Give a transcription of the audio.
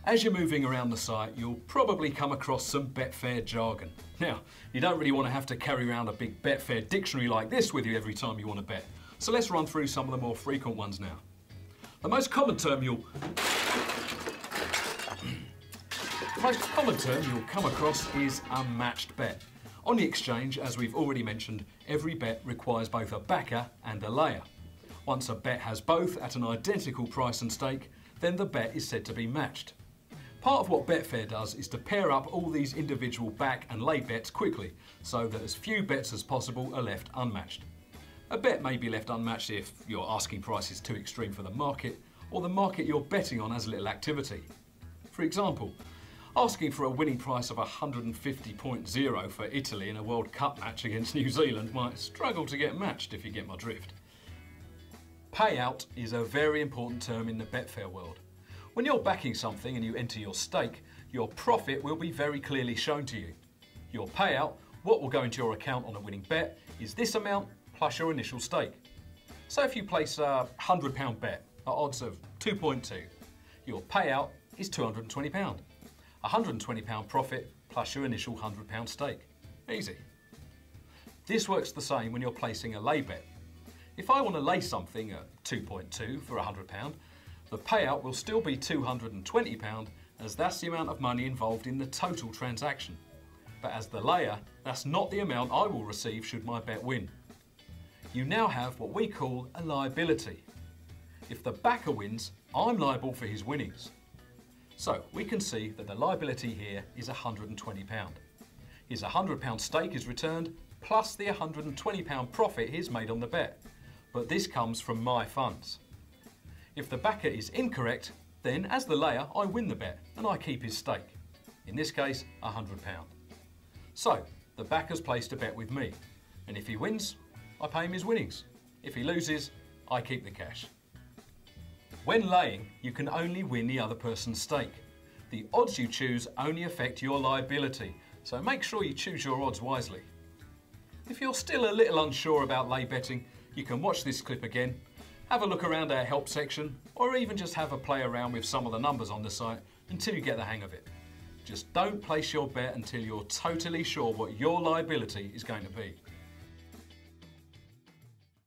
As you're moving around the site, you'll probably come across some Betfair jargon. Now, you don't really want to have to carry around a big Betfair dictionary like this with you every time you want to bet. So let's run through some of the more frequent ones now. The most common term you'll come across is a matched bet. On the exchange, as we've already mentioned, every bet requires both a backer and a layer. Once a bet has both at an identical price and stake, then the bet is said to be matched. Part of what Betfair does is to pair up all these individual back and lay bets quickly, so that as few bets as possible are left unmatched. A bet may be left unmatched if your asking price is too extreme for the market, or the market you're betting on has little activity. For example, asking for a winning price of 150.0 for Italy in a World Cup match against New Zealand might struggle to get matched, if you get my drift. Payout is a very important term in the Betfair world. When you're backing something and you enter your stake, your profit will be very clearly shown to you. Your payout, what will go into your account on a winning bet, is this amount plus your initial stake. So if you place a £100 bet at odds of 2.2, your payout is £220. £120 profit plus your initial £100 stake. Easy. This works the same when you're placing a lay bet. If I want to lay something at 2.2 for £100, the payout will still be £220, as that's the amount of money involved in the total transaction. But as the layer, that's not the amount I will receive should my bet win. You now have what we call a liability. If the backer wins, I'm liable for his winnings. So we can see that the liability here is £120. His £100 stake is returned, plus the £120 profit he's made on the bet. But this comes from my funds. If the backer is incorrect, then as the layer, I win the bet and I keep his stake. In this case, £100. So, the backer's placed a bet with me, and if he wins, I pay him his winnings. If he loses, I keep the cash. When laying, you can only win the other person's stake. The odds you choose only affect your liability, so make sure you choose your odds wisely. If you're still a little unsure about lay betting, you can watch this clip again, have a look around our help section, or even just have a play around with some of the numbers on the site until you get the hang of it. Just don't place your bet until you're totally sure what your liability is going to be.